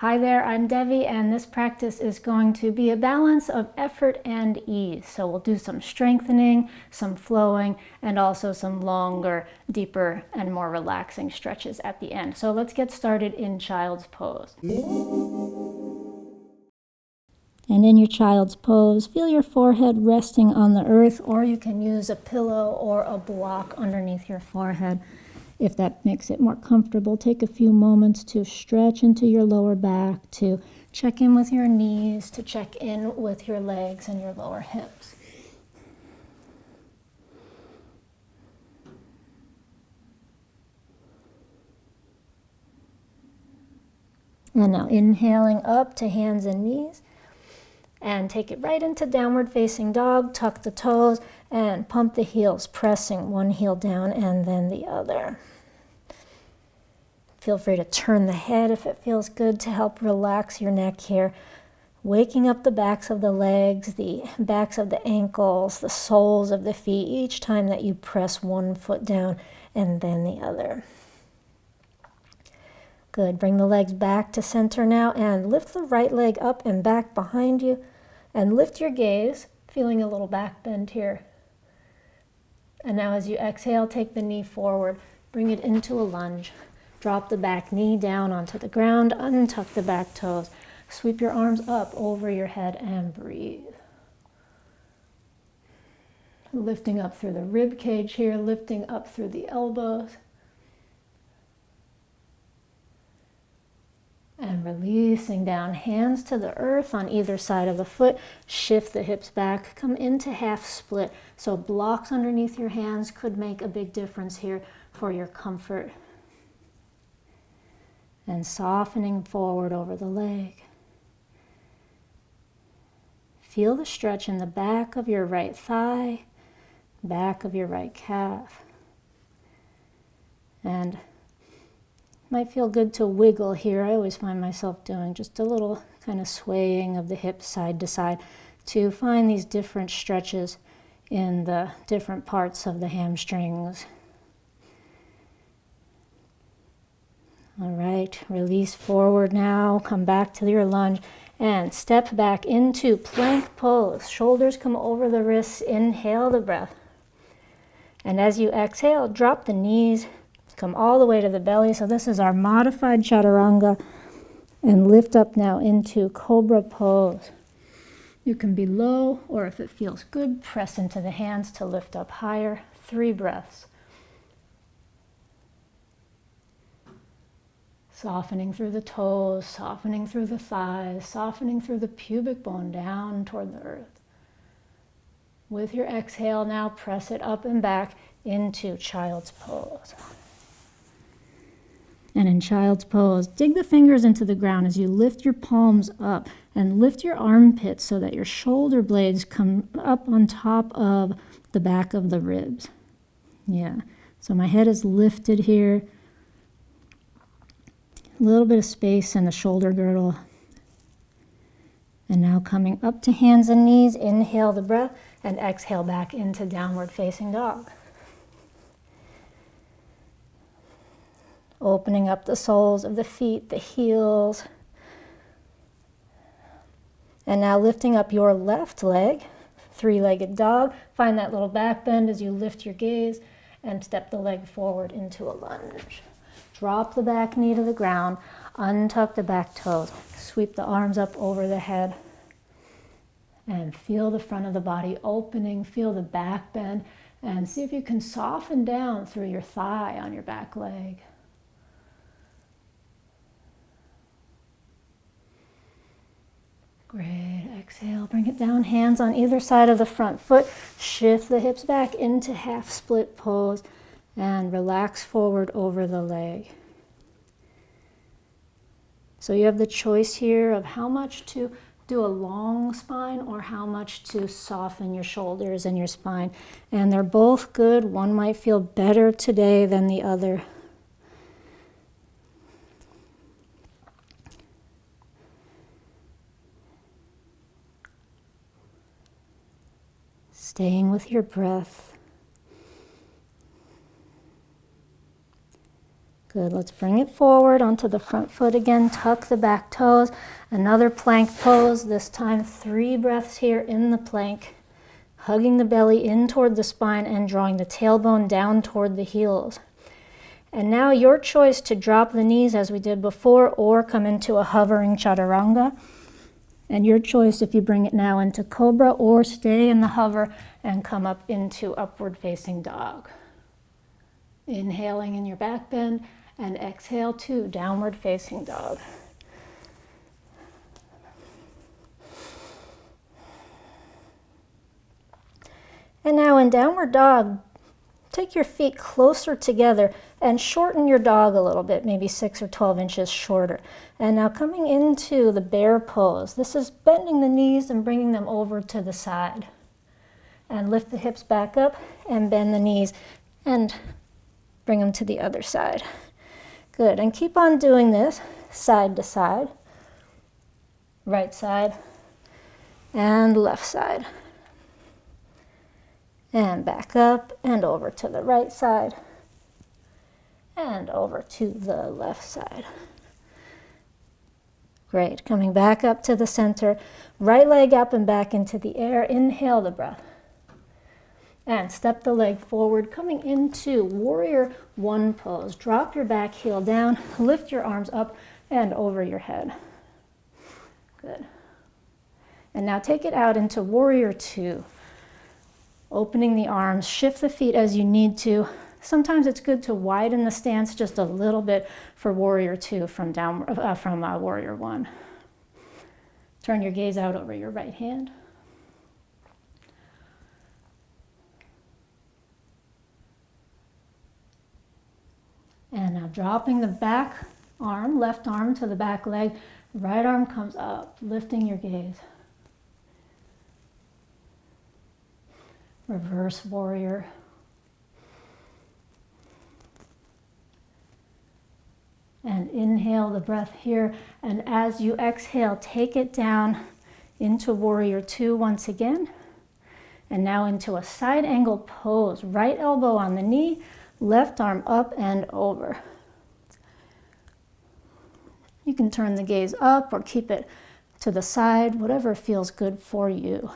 Hi there, I'm Devi, and this practice is going to be a balance of effort and ease. So we'll do some strengthening, some flowing, and also some longer, deeper, and more relaxing stretches at the end. So let's get started in child's pose. And in your child's pose, feel your forehead resting on the earth, or you can use a pillow or a block underneath your forehead. If that makes it more comfortable, take a few moments to stretch into your lower back, to check in with your knees, to check in with your legs and your lower hips. And now inhaling up to hands and knees, and take it right into downward facing dog. Tuck the toes and pump the heels, pressing one heel down and then the other. Feel free to turn the head if it feels good to help relax your neck here. Waking up the backs of the legs, the backs of the ankles, the soles of the feet each time that you press one foot down and then the other. Good. Bring the legs back to center now and lift the right leg up and back behind you and lift your gaze, feeling a little back bend here. And now as you exhale, take the knee forward, bring it into a lunge. Drop the back knee down onto the ground, untuck the back toes, sweep your arms up over your head and breathe. Lifting up through the rib cage here, lifting up through the elbows. And releasing down, hands to the earth on either side of the foot. Shift the hips back, come into half split. So blocks underneath your hands could make a big difference here for your comfort. And softening forward over the leg. Feel the stretch in the back of your right thigh, back of your right calf. And might feel good to wiggle here. I always find myself doing just a little kind of swaying of the hips side to side to find these different stretches in the different parts of the hamstrings. All right, release forward now, come back to your lunge and step back into plank pose. Shoulders come over the wrists, inhale the breath. And as you exhale, drop the knees, come all the way to the belly. So this is our modified chaturanga, and lift up now into cobra pose. You can be low, or if it feels good, press into the hands to lift up higher. 3 breaths. Softening through the toes, softening through the thighs, softening through the pubic bone down toward the earth. With your exhale now, press it up and back into child's pose. And in child's pose, dig the fingers into the ground as you lift your palms up and lift your armpits so that your shoulder blades come up on top of the back of the ribs. Yeah, so my head is lifted here. A little bit of space in the shoulder girdle. And now coming up to hands and knees, inhale the breath and exhale back into downward facing dog. Opening up the soles of the feet, the heels. And now lifting up your left leg, 3-legged dog. Find that little back bend as you lift your gaze and step the leg forward into a lunge. Drop the back knee to the ground, untuck the back toes, sweep the arms up over the head, and feel the front of the body opening, feel the back bend, and see if you can soften down through your thigh on your back leg. Great, exhale, bring it down, hands on either side of the front foot, shift the hips back into half split pose, and relax forward over the leg. So you have the choice here of how much to do a long spine or how much to soften your shoulders and your spine. And they're both good. One might feel better today than the other. Staying with your breath. Good, let's bring it forward onto the front foot again, tuck the back toes, another plank pose, this time 3 breaths here in the plank, hugging the belly in toward the spine and drawing the tailbone down toward the heels. And now your choice to drop the knees as we did before or come into a hovering chaturanga. And your choice if you bring it now into cobra or stay in the hover and come up into upward facing dog. Inhaling in your back bend and exhale to downward facing dog. And now in downward dog, take your feet closer together and shorten your dog a little bit, maybe 6 or 12 inches shorter. And now coming into the bear pose, this is bending the knees and bringing them over to the side. And lift the hips back up and bend the knees and bring them to the other side. Good, and keep on doing this side to side, right side and left side. And back up and over to the right side and over to the left side. Great, coming back up to the center, right leg up and back into the air. Inhale the breath. And step the leg forward, coming into warrior 1 pose. Drop your back heel down, lift your arms up and over your head. Good. And now take it out into warrior 2. Opening the arms, shift the feet as you need to. Sometimes it's good to widen the stance just a little bit for warrior 2 from warrior 1. Turn your gaze out over your right hand. And now dropping the back arm, left arm to the back leg, right arm comes up, lifting your gaze. Reverse warrior. And inhale the breath here. And as you exhale, take it down into warrior 2 once again. And now into a side angle pose. Right elbow on the knee, left arm up and over. You can turn the gaze up or keep it to the side, whatever feels good for you.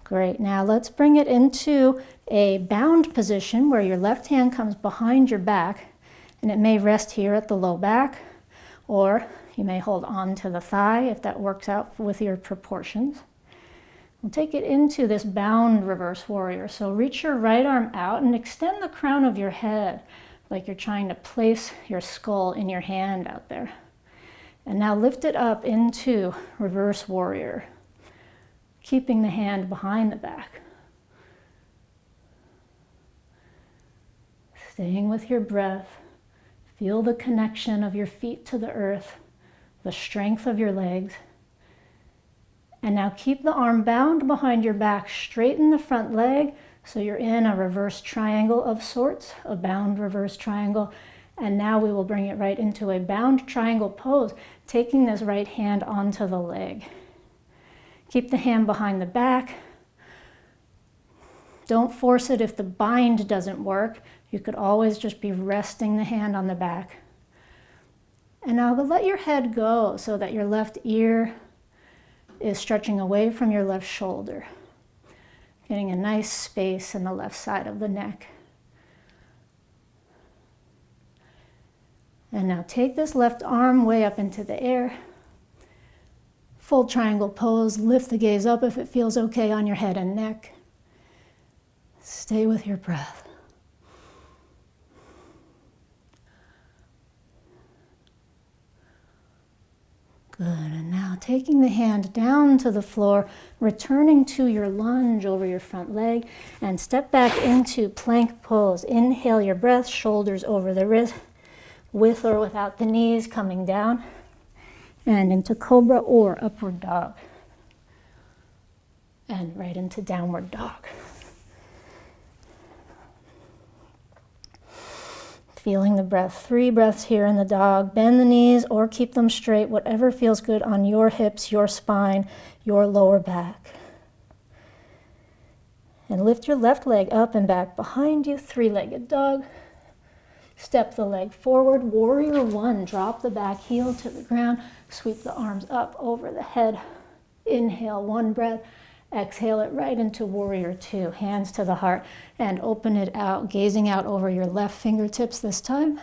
Great, now let's bring it into a bound position where your left hand comes behind your back and it may rest here at the low back, or you may hold on to the thigh if that works out with your proportions. We'll take it into this bound reverse warrior. So reach your right arm out and extend the crown of your head like you're trying to place your skull in your hand out there. And now lift it up into reverse warrior, keeping the hand behind the back. Staying with your breath. Feel the connection of your feet to the earth, the strength of your legs. And now keep the arm bound behind your back, straighten the front leg so you're in a reverse triangle of sorts, a bound reverse triangle. And now we will bring it right into a bound triangle pose, taking this right hand onto the leg. Keep the hand behind the back. Don't force it if the bind doesn't work. You could always just be resting the hand on the back. And now let your head go so that your left ear is stretching away from your left shoulder, getting a nice space in the left side of the neck. And now take this left arm way up into the air. Full triangle pose, lift the gaze up if it feels okay on your head and neck. Stay with your breath. Good, and now taking the hand down to the floor, returning to your lunge over your front leg, and step back into plank pose. Inhale your breath, shoulders over the wrist, with or without the knees coming down, and into cobra or upward dog, and right into downward dog. Feeling the breath, 3 breaths here in the dog. Bend the knees or keep them straight, whatever feels good on your hips, your spine, your lower back. And lift your left leg up and back behind you, three-legged dog. Step the leg forward, warrior one. Drop the back heel to the ground. Sweep the arms up over the head. Inhale, one breath. Exhale it right into warrior two. Hands to the heart and open it out, gazing out over your left fingertips this time.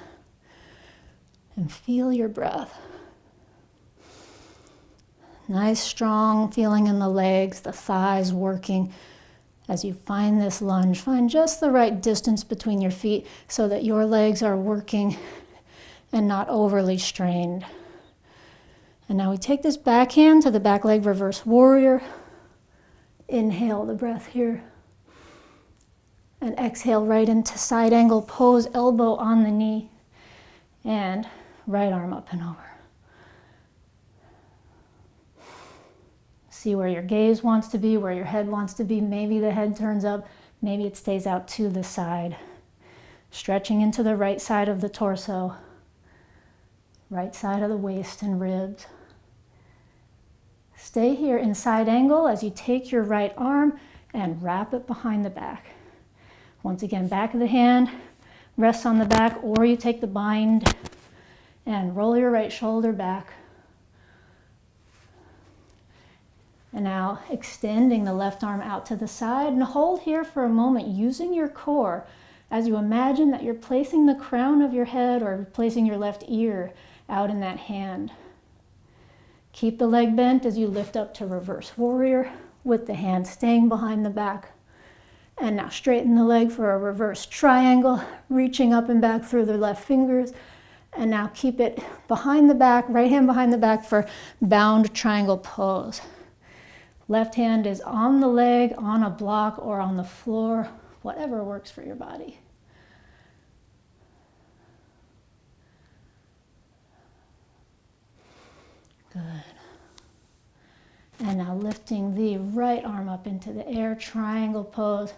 And feel your breath. Nice, strong feeling in the legs, the thighs working. As you find this lunge, find just the right distance between your feet so that your legs are working and not overly strained. And now we take this back hand to the back leg, reverse warrior. Inhale the breath here. And exhale right into side angle pose, elbow on the knee. And right arm up and over. See where your gaze wants to be, where your head wants to be. Maybe the head turns up, maybe it stays out to the side. Stretching into the right side of the torso, right side of the waist and ribs. Stay here in side angle as you take your right arm and wrap it behind the back. Once again, back of the hand rests on the back, or you take the bind and roll your right shoulder back. And now extending the left arm out to the side, and hold here for a moment using your core as you imagine that you're placing the crown of your head or placing your left ear out in that hand. Keep the leg bent as you lift up to reverse warrior with the hand staying behind the back. And now straighten the leg for a reverse triangle, reaching up and back through the left fingers. And now keep it behind the back, right hand behind the back for bound triangle pose. Left hand is on the leg, on a block, or on the floor, whatever works for your body. Good. And now lifting the right arm up into the air, triangle pose.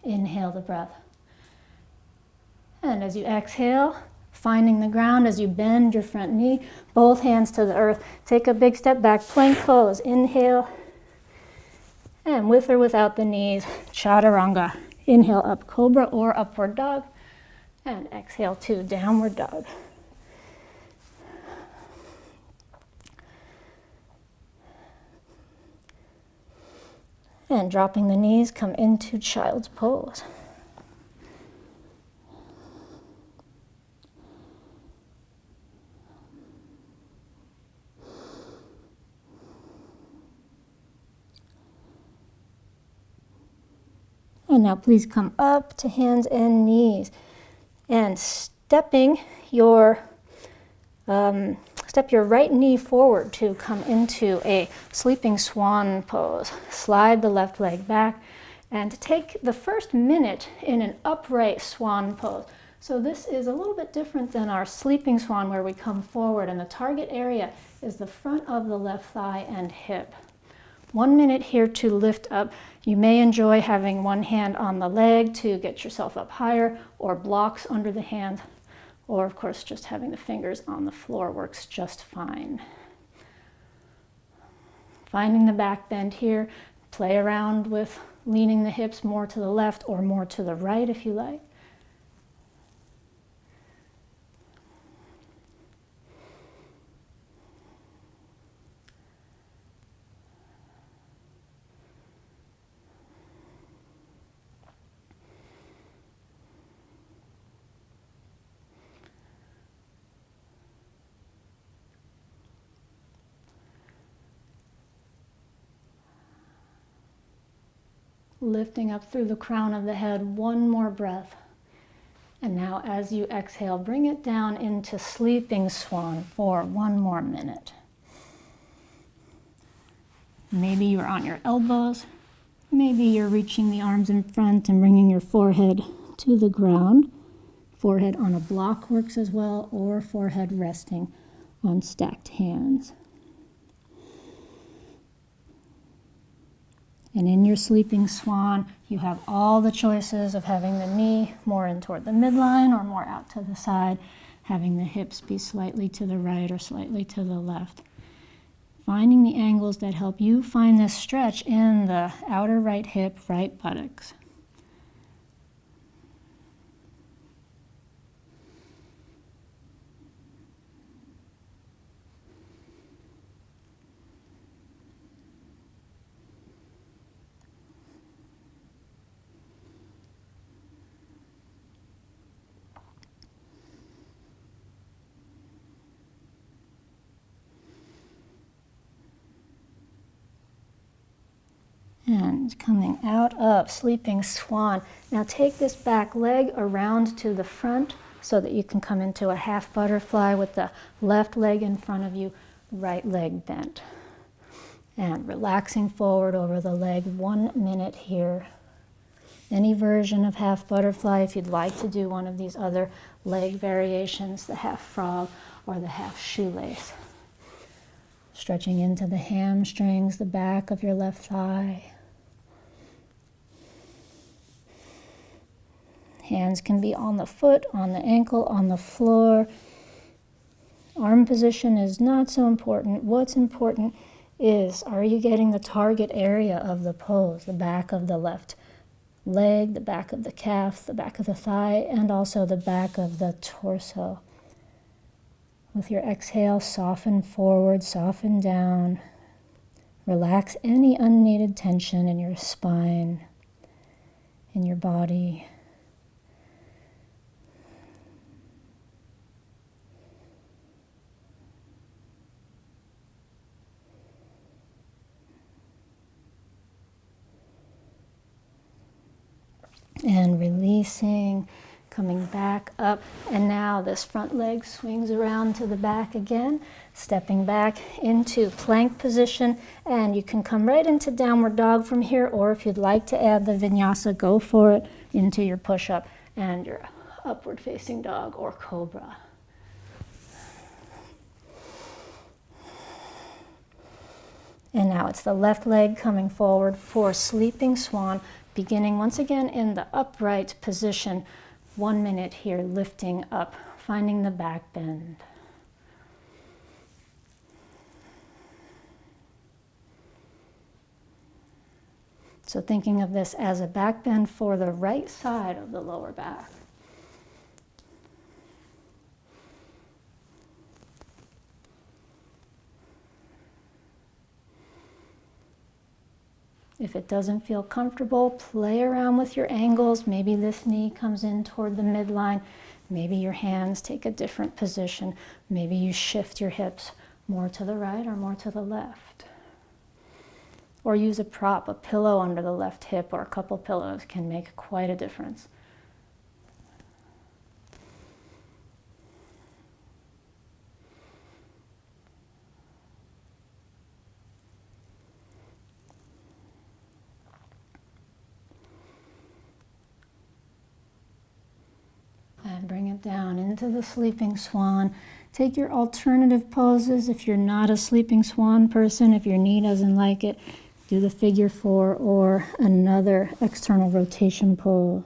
Inhale the breath. And as you exhale, finding the ground as you bend your front knee, both hands to the earth. Take a big step back, plank pose. Inhale. And with or without the knees, chaturanga. Inhale up, cobra or upward dog. And exhale to downward dog. And dropping the knees, come into child's pose. And now please come up to hands and knees. And step your right knee forward to come into a sleeping swan pose. Slide the left leg back and take the first minute in an upright swan pose. So this is a little bit different than our sleeping swan where we come forward and the target area is the front of the left thigh and hip. 1 minute here to lift up. You may enjoy having one hand on the leg to get yourself up higher, or blocks under the hand, or of course just having the fingers on the floor works just fine. Finding the back bend here, play around with leaning the hips more to the left or more to the right if you like. Lifting up through the crown of the head, one more breath. And now as you exhale, bring it down into sleeping swan for 1 more minute. Maybe you're on your elbows. Maybe you're reaching the arms in front and bringing your forehead to the ground. Forehead on a block works as well, or forehead resting on stacked hands. And in your sleeping swan, you have all the choices of having the knee more in toward the midline or more out to the side, having the hips be slightly to the right or slightly to the left. finding the angles that help you find this stretch in the outer right hip, right buttocks. And coming out of Sleeping Swan. Now take this back leg around to the front so that you can come into a half butterfly with the left leg in front of you, right leg bent. And relaxing forward over the leg, 1 minute here. Any version of half butterfly, if you'd like to do one of these other leg variations, the half frog or the half shoelace. Stretching into the hamstrings, the back of your left thigh. Hands can be on the foot, on the ankle, on the floor. Arm position is not so important. What's important is, are you getting the target area of the pose, the back of the left leg, the back of the calf, the back of the thigh, and also the back of the torso. With your exhale, soften forward, soften down. Relax any unneeded tension in your spine, in your body. And releasing, coming back up, and now this front leg swings around to the back again, stepping back into plank position, and you can come right into downward dog from here, or if you'd like to add the vinyasa, go for it, into your push-up and your upward facing dog or cobra. And now it's the left leg coming forward for Sleeping Swan, beginning once again in the upright position. 1 minute here, lifting up, finding the back bend. So thinking of this as a back bend for the right side of the lower back. If it doesn't feel comfortable, play around with your angles. Maybe this knee comes in toward the midline. Maybe your hands take a different position. Maybe you shift your hips more to the right or more to the left. Or use a prop, a pillow under the left hip, or a couple pillows can make quite a difference. And bring it down into the Sleeping Swan. Take your alternative poses. If you're not a Sleeping Swan person, if your knee doesn't like it, do the figure 4 or another external rotation pose.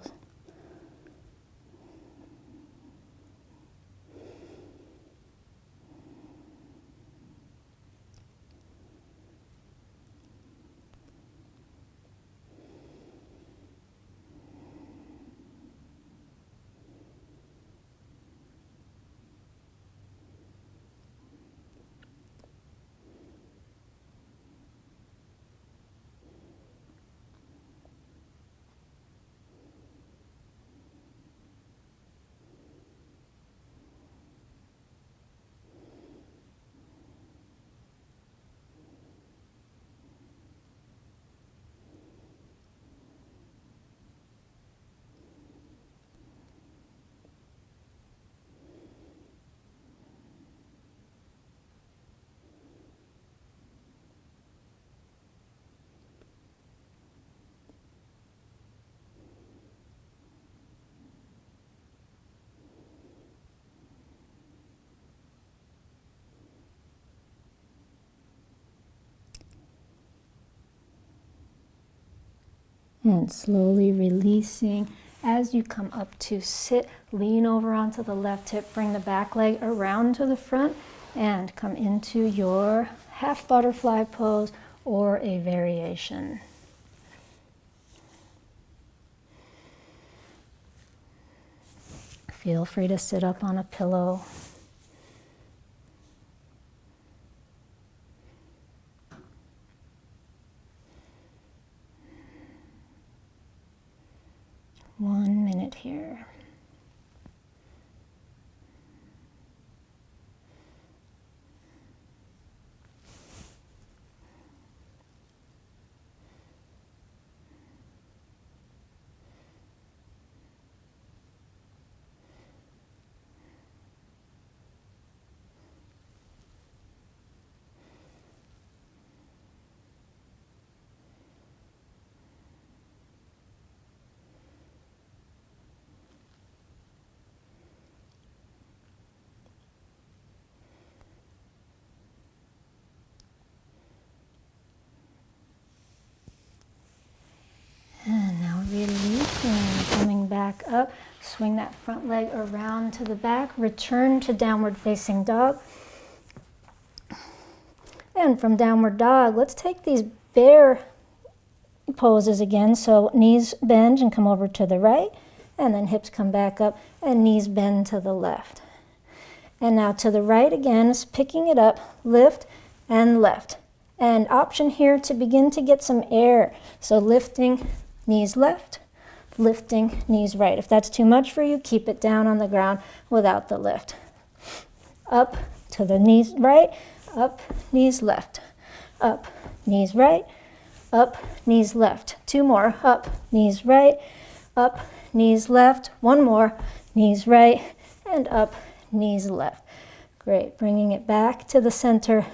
And slowly releasing. As you come up to sit, lean over onto the left hip, bring the back leg around to the front, and come into your half butterfly pose, or a variation. Feel free to sit up on a pillow. One minute here. And now releasing, coming back up, swing that front leg around to the back, return to downward facing dog. And from downward dog, let's take these bear poses again. So knees bend and come over to the right, and then hips come back up and knees bend to the left. And now to the right again is picking it up, lift and left. And option here to begin to get some air. So lifting knees left, lifting knees right. If that's too much for you, keep it down on the ground without the lift. Up to the knees right, up, knees left, up, knees right, up, knees left. Two more, up, knees right, up, knees left. One more, knees right, and up, knees left. Great, bringing it back to the center.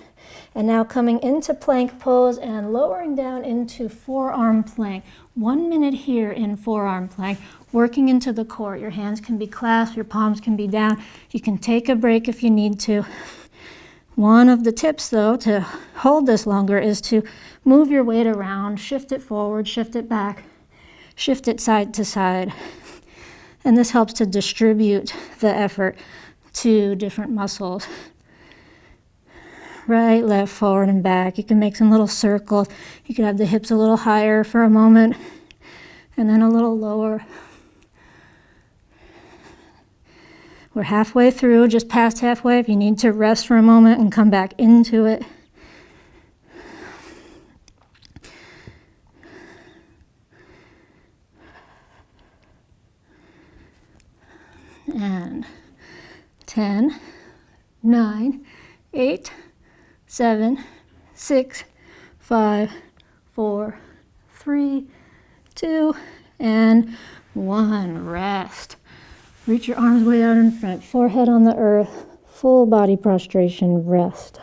And now coming into plank pose and lowering down into forearm plank. 1 minute here in forearm plank, working into the core. Your hands can be clasped, your palms can be down. You can take a break if you need to. One of the tips, though, to hold this longer is to move your weight around, shift it forward, shift it back, shift it side to side. And this helps to distribute the effort to different muscles. Right, left, forward, and back. You can make some little circles. You can have the hips a little higher for a moment, and then a little lower. We're halfway through, just past halfway. If you need to rest for a moment and come back into it. And 10, 9, 8, 7, 6, 5, 4, 3, 2, and 1. Rest. Reach your arms way out in front, forehead on the earth, full body prostration, rest.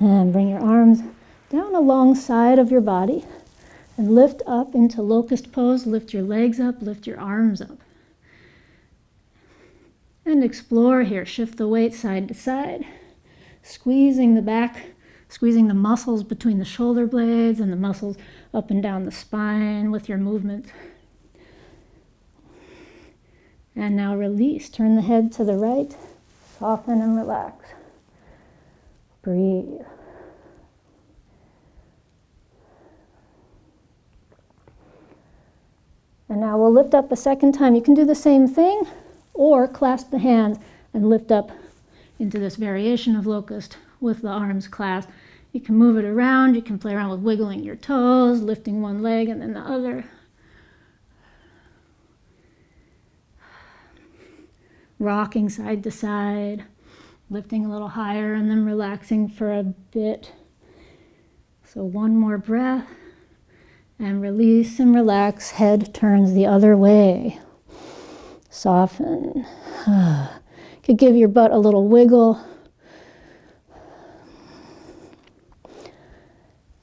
And bring your arms down alongside of your body. And lift up into locust pose, lift your legs up, lift your arms up. And explore here, shift the weight side to side, squeezing the back, squeezing the muscles between the shoulder blades and the muscles up and down the spine with your movement. And now release, turn the head to the right, soften and relax. Breathe. And now we'll lift up a second time. You can do the same thing or clasp the hands and lift up into this variation of locust with the arms clasped. You can move it around. You can play around with wiggling your toes, lifting one leg and then the other. Rocking side to side, lifting a little higher and then relaxing for a bit. So one more breath. And release and relax, head turns the other way. Soften. Could give your butt a little wiggle.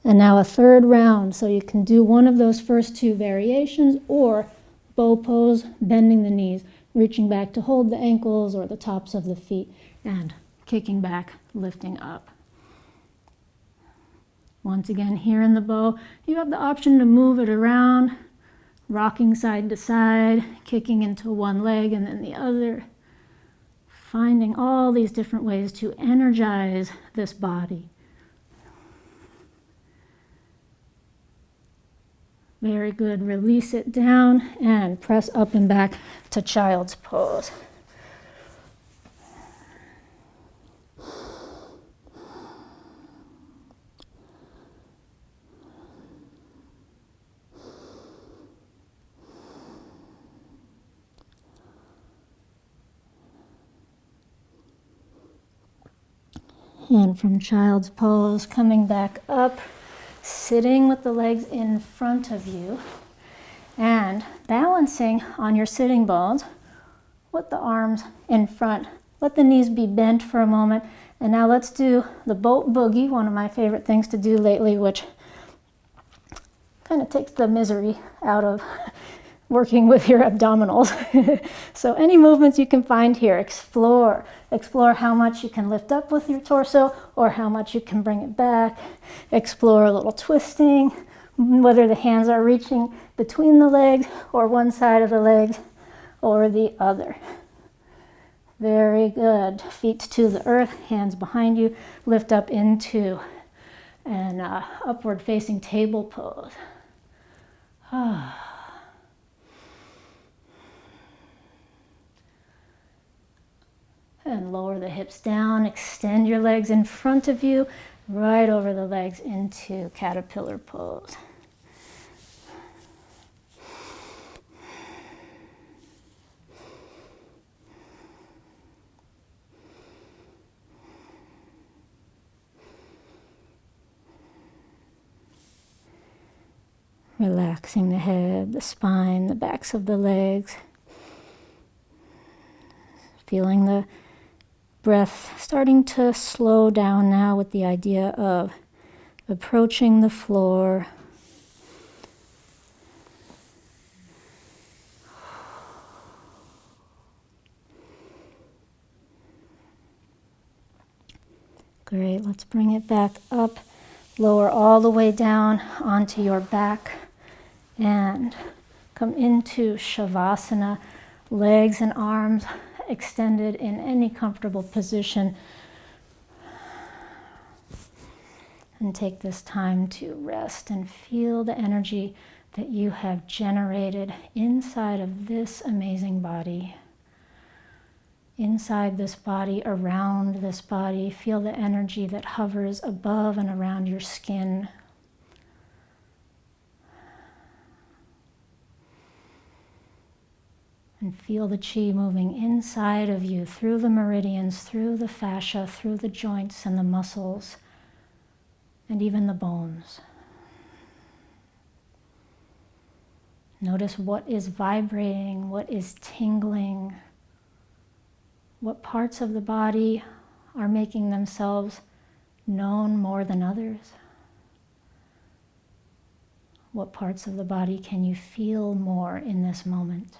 And now a third round, so you can do one of those first two variations or bow pose, bending the knees, reaching back to hold the ankles or the tops of the feet, and kicking back, lifting up. Once again, here in the bow, you have the option to move it around, rocking side to side, kicking into one leg and then the other, finding all these different ways to energize this body. Very good. Release it down and press up and back to child's pose. And from child's pose, coming back up, sitting with the legs in front of you and balancing on your sitting bones with the arms in front. Let the knees be bent for a moment. And now let's do the boat boogie, one of my favorite things to do lately, which kind of takes the misery out of working with your abdominals. So any movements you can find here, explore how much you can lift up with your torso or how much you can bring it back. Explore a little twisting, whether the hands are reaching between the legs or one side of the legs or the other. Very good. Feet to the earth, hands behind you. Lift up into an upward facing table pose. And lower the hips down, extend your legs in front of you, right over the legs into caterpillar pose. Relaxing the head, the spine, the backs of the legs. Feeling the breath starting to slow down now with the idea of approaching the floor. Great, let's bring it back up, lower all the way down onto your back and come into Savasana, legs and arms extended in any comfortable position. And take this time to rest and feel the energy that you have generated inside of this amazing body. Inside this body, around this body, feel the energy that hovers above and around your skin. And feel the chi moving inside of you, through the meridians, through the fascia, through the joints and the muscles, and even the bones. Notice what is vibrating, what is tingling, what parts of the body are making themselves known more than others. What parts of the body can you feel more in this moment?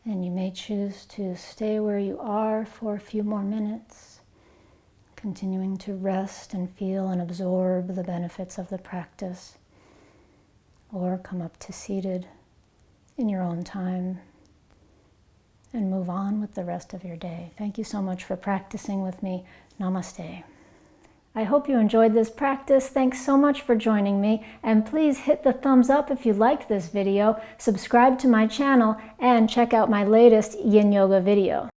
And you may choose to stay where you are for a few more minutes, continuing to rest and feel and absorb the benefits of the practice. or come up to seated in your own time and move on with the rest of your day. Thank you so much for practicing with me. Namaste. I hope you enjoyed this practice. Thanks so much for joining me, and please hit the thumbs up if you liked this video, subscribe to my channel, and check out my latest Yin Yoga video.